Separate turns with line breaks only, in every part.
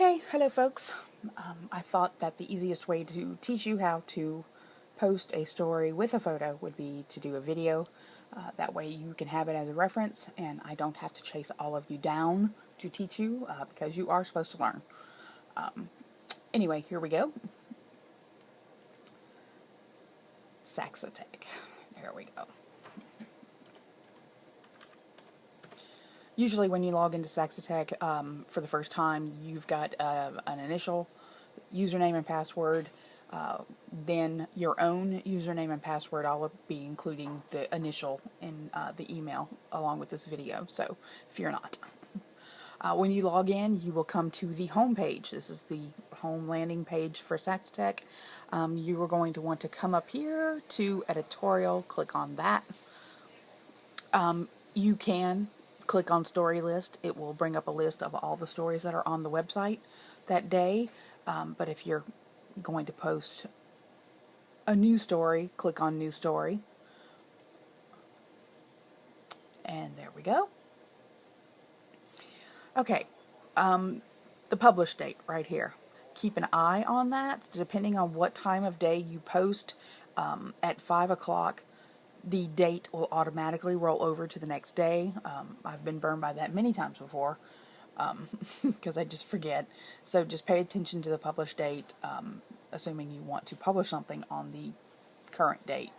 Okay, hello folks. I thought that the easiest way to teach you how to post a story with a photo would be to do a video. That way you can have it as a reference and I don't have to chase all of you down to teach you because you are supposed to learn. Anyway, here we go. Saxotech. There we go. Usually when you log into Saxotech for the first time, you've got an initial username and password, then your own username and password. I'll be including the initial in the email along with this video, so fear not. When you log in, you will come to the home page. This is the home landing page for Saxotech. You are going to want to come up here to editorial, click on that. You can click on story list. It will bring up a list of all the stories that are on the website that day. But if you're going to post a new story, click on new story. And there we go. Okay, the publish date right here. Keep an eye on that. Depending on what time of day you post, at 5 o'clock, the date will automatically roll over to the next day. I've been burned by that many times before because I just forget. So just pay attention to the publish date, assuming you want to publish something on the current date.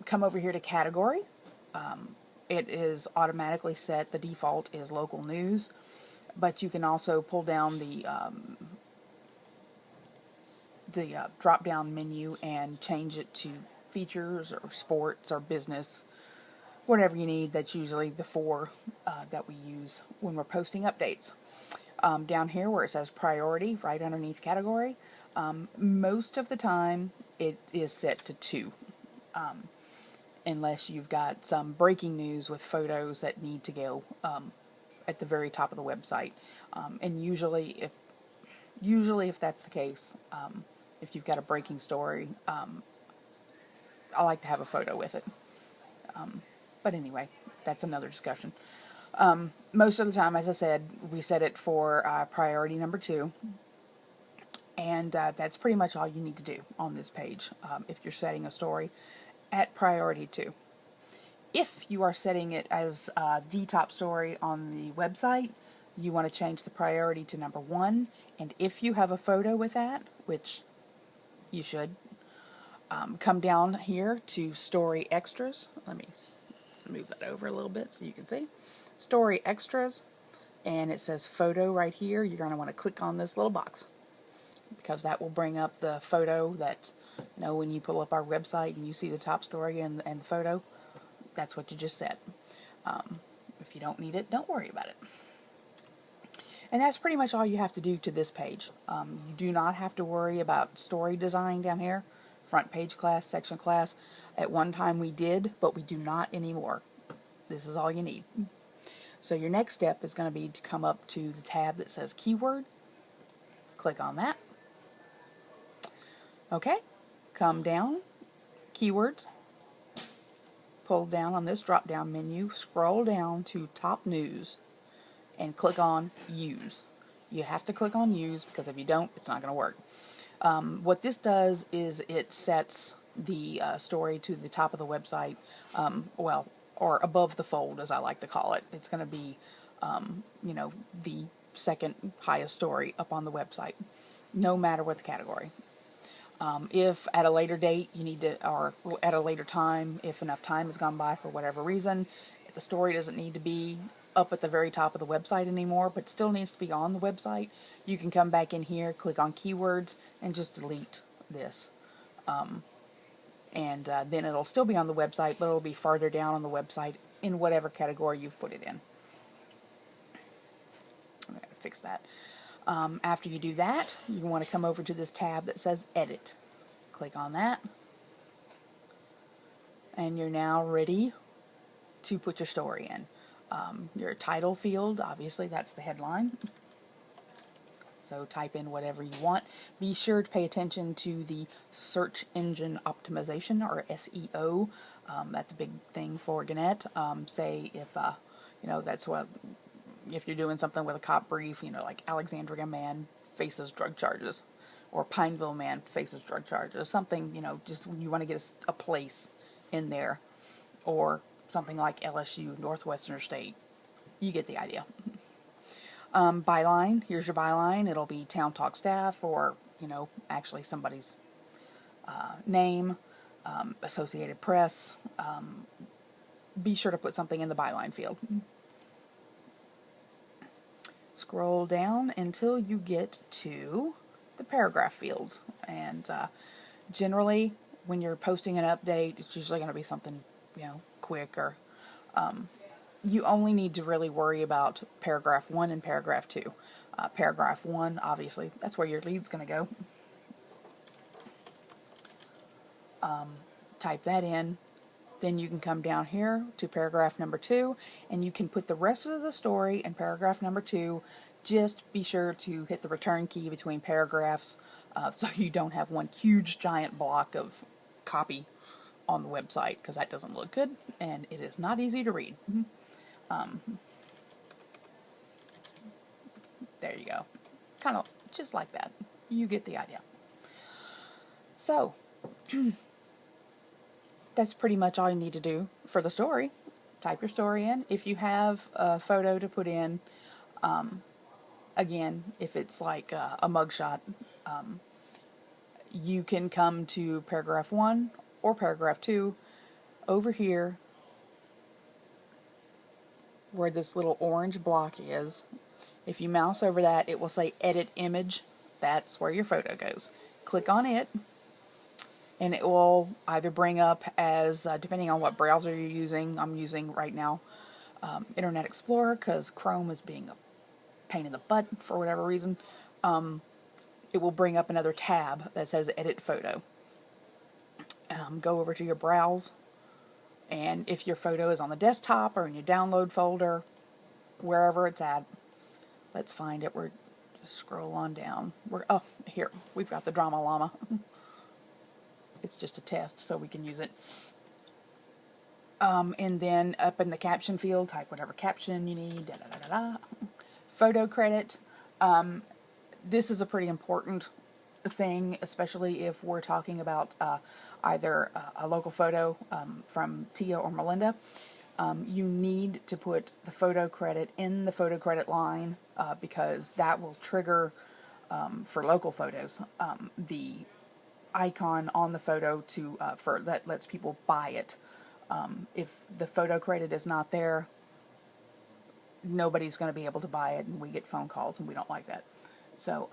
Come over here to category. It is automatically set. The default is local news, but you can also pull down the drop down menu and change it to features or sports or business, whatever you need. That's usually the four that we use when we're posting updates. Down here where it says priority, right underneath category, most of the time it is set to 2. Unless you've got some breaking news with photos that need to go at the very top of the website. And usually if that's the case, if you've got a breaking story, I like to have a photo with it. But anyway, that's another discussion. Most of the time, as I said, we set it for priority number 2. And that's pretty much all you need to do on this page if you're setting a story at priority 2. If you are setting it as the top story on the website, you want to change the priority to number 1. And if you have a photo with that, which you should, come down here to story extras. Let me move that over a little bit so you can see. Story extras, and it says photo right here. You're going to want to click on this little box because that will bring up the photo that, you know, when you pull up our website and you see the top story and the photo, that's what you just set. If you don't need it, don't worry about it. And that's pretty much all you have to do to this page. You do not have to worry about story design down here. Front page class, section class. At one time we did, but we do not anymore. This is all you need. So your next step is going to be to come up to the tab that says keyword. Click on that. Okay, come down, keywords, pull down on this drop down menu, scroll down to top news, and click on use. You have to click on use because if you don't, it's not going to work. What this does is it sets the story to the top of the website, well, or above the fold, as I like to call it. It's going to be, you know, the second highest story up on the website, no matter what the category. If at a later date you need to, or at a later time, if enough time has gone by for whatever reason, if the story doesn't need to be up at the very top of the website anymore, but still needs to be on the website, you can come back in here, click on keywords, and just delete this. And then it'll still be on the website, but it'll be farther down on the website in whatever category you've put it in. I'm going to fix that. After you do that, you want to come over to this tab that says Edit. Click on that. And you're now ready to put your story in. Your title field, obviously that's the headline. So type in whatever you want. Be sure to pay attention to the search engine optimization, or SEO. That's a big thing for Gannett. Say if, you know, that's what if you're doing something with a cop brief, like Alexandria man faces drug charges, or Pineville man faces drug charges, something, just when you want to get a place in there, or something like LSU, Northwestern State. You get the idea. Byline, here's your byline. It'll be Town Talk staff, or, actually somebody's name, Associated Press. Be sure to put something in the byline field. Scroll down until you get to the paragraph fields. And generally, when you're posting an update, it's usually going to be something, quick, or you only need to really worry about paragraph 1 and paragraph 2. Paragraph 1, obviously, that's where your lead's going to go. Type that in. Then you can come down here to paragraph number 2, and you can put the rest of the story in paragraph number 2. Just be sure to hit the return key between paragraphs, so you don't have one huge giant block of copy on the website, because that doesn't look good, and it is not easy to read. There you go. Kind of just like that. You get the idea. So, that's pretty much all you need to do for the story. Type your story in. If you have a photo to put in, again, if it's like a mugshot, you can come to paragraph 1 or paragraph 2 over here where this little orange block is. If you mouse over that, it will say edit image. That's where your photo goes. Click on it, and it will either bring up as, depending on what browser you're using. I'm using right now Internet Explorer, because Chrome is being a pain in the butt for whatever reason. It will bring up another tab that says edit photo. Go over to your browse, and if your photo is on the desktop or in your download folder, wherever it's at, let's find it. We're just scroll on down. Oh, here we've got the Drama Llama. It's just a test, so we can use it. And then up in the caption field, type whatever caption you need. Da, da, da, da, da. Photo credit. This is a pretty important thing, especially if we're talking about either a local photo from Tia or Melinda. You need to put the photo credit in the photo credit line, because that will trigger, for local photos, the icon on the photo that lets people buy it. If the photo credit is not there, nobody's going to be able to buy it, and we get phone calls, and we don't like that. So,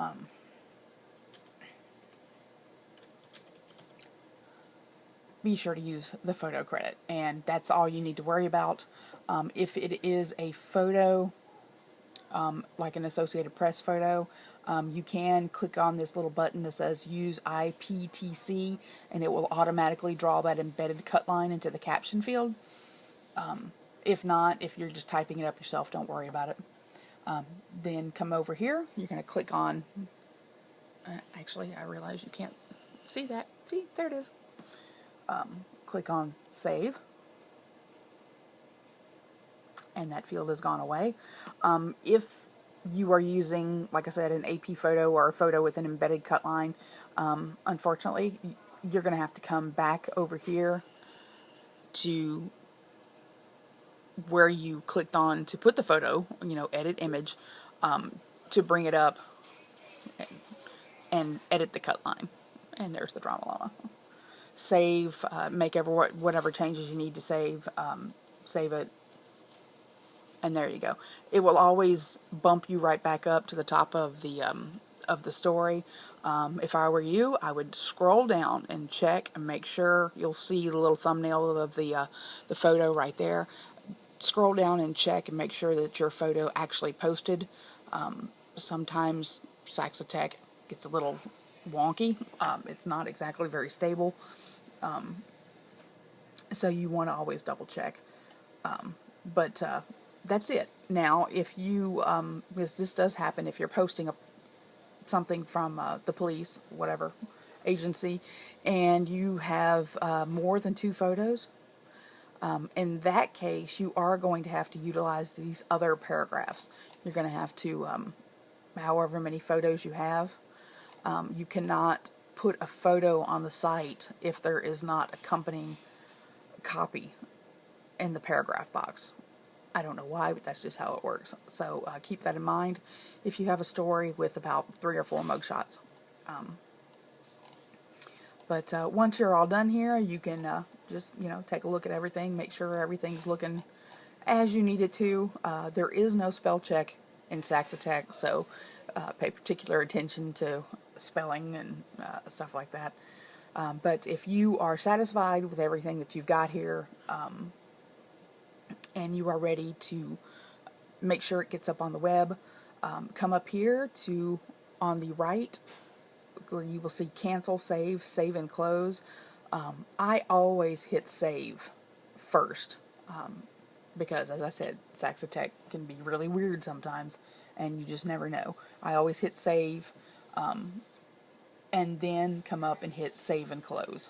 be sure to use the photo credit, and that's all you need to worry about. If it is a photo, like an Associated Press photo, you can click on this little button that says use IPTC, and it will automatically draw that embedded cut line into the caption field. If not, if you're just typing it up yourself, don't worry about it. Then come over here. You're going to click on, actually, I realize you can't see that. See, there it is. Click on Save, and that field has gone away. If you are using, like I said, an AP photo or a photo with an embedded cut line, unfortunately, you're going to have to come back over here to where you clicked on to put the photo, edit image, to bring it up and edit the cut line. And there's the Drama Llama. Save, make whatever changes you need to save, save it, and there you go. It will always bump you right back up to the top of the story. If I were you, I would scroll down and check and make sure. You'll see the little thumbnail of the photo right there. Scroll down and check and make sure that your photo actually posted. Sometimes Saxotech gets a little wonky. It's not exactly very stable. So you want to always double check. But that's it. Now, if you, because this does happen, if you're posting something from the police, whatever agency, and you have more than 2 photos, In that case, you are going to have to utilize these other paragraphs. You're going to have to, however many photos you have, you cannot put a photo on the site if there is not accompanying copy in the paragraph box. I don't know why, but that's just how it works. So keep that in mind if you have a story with about 3 or 4 mugshots. But once you're all done here, you can just, take a look at everything, make sure everything's looking as you need it to. There is no spell check in Saxotech, so pay particular attention to spelling and stuff like that. But if you are satisfied with everything that you've got here, and you are ready to make sure it gets up on the web, come up here to on the right where you will see cancel, save, save and close. I always hit save first, because as I said, Saxotech can be really weird sometimes and you just never know. I always hit save, and then come up and hit save and close.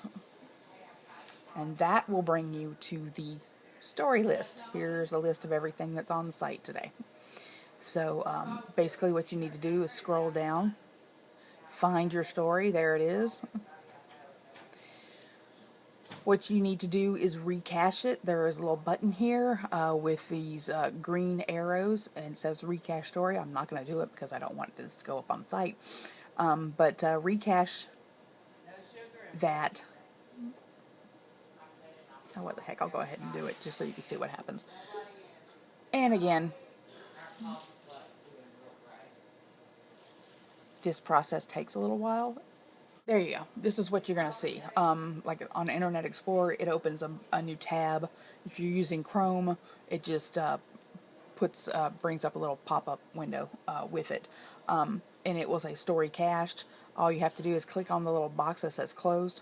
And that will bring you to the story list. Here's a list of everything that's on the site today. So basically what you need to do is scroll down, find your story, there it is. What you need to do is recache it. There is a little button here with these green arrows, and it says recache story. I'm not going to do it because I don't want this to go up on the site. But recache that. Oh, what the heck, I'll go ahead and do it just so you can see what happens. And again, this process takes a little while. There you go. This is what you're going to see. Like on Internet Explorer, it opens a new tab. If you're using Chrome, it just brings up a little pop-up window with it. And it will say story cached. All you have to do is click on the little box that says closed.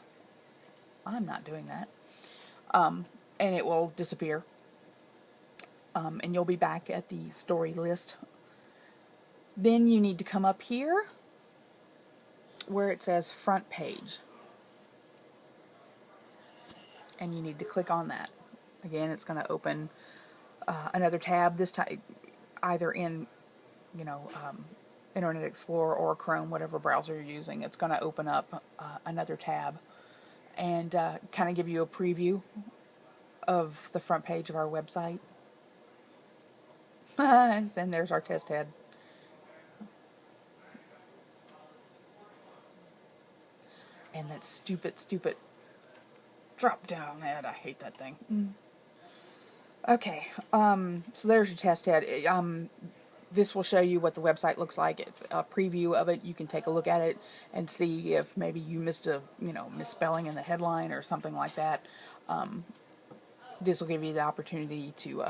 I'm not doing that. And it will disappear. And you'll be back at the story list. Then you need to come up here where it says front page. And you need to click on that. Again, it's going to open another tab, this time either in, Internet Explorer or Chrome, whatever browser you're using. It's going to open up another tab and kind of give you a preview of the front page of our website. And then there's our test head. And that stupid drop down head. I hate that thing. Okay, so there's your test head. This will show you what the website looks like. A preview of it. You can take a look at it and see if maybe you missed a misspelling in the headline or something like that. This will give you the opportunity to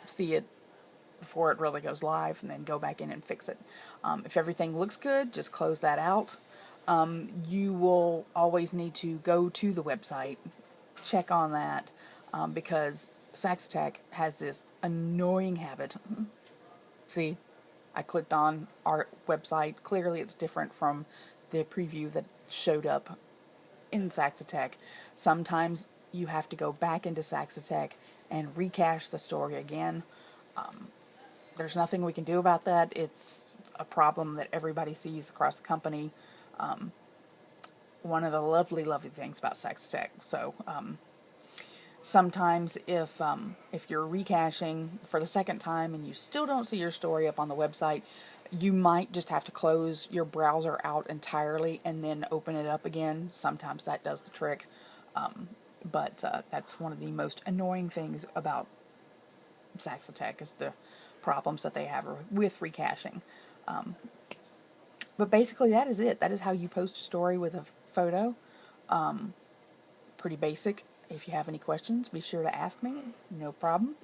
see it before it really goes live, and then go back in and fix it. If everything looks good, just close that out. You will always need to go to the website, check on that, because Saxotech has this annoying habit. See, I clicked on our website. Clearly it's different from the preview that showed up in Saxotech. Sometimes you have to go back into Saxotech and recache the story again. There's nothing we can do about that. It's a problem that everybody sees across the company. One of the lovely things about Saxotech. So sometimes if you're recaching for the second time and you still don't see your story up on the website, you might just have to close your browser out entirely and then open it up again. Sometimes that does the trick. But that's one of the most annoying things about Saxotech, is the problems that they have with recaching. But basically that is it. That is how you post a story with a photo. Pretty basic. If you have any questions, be sure to ask me. No problem.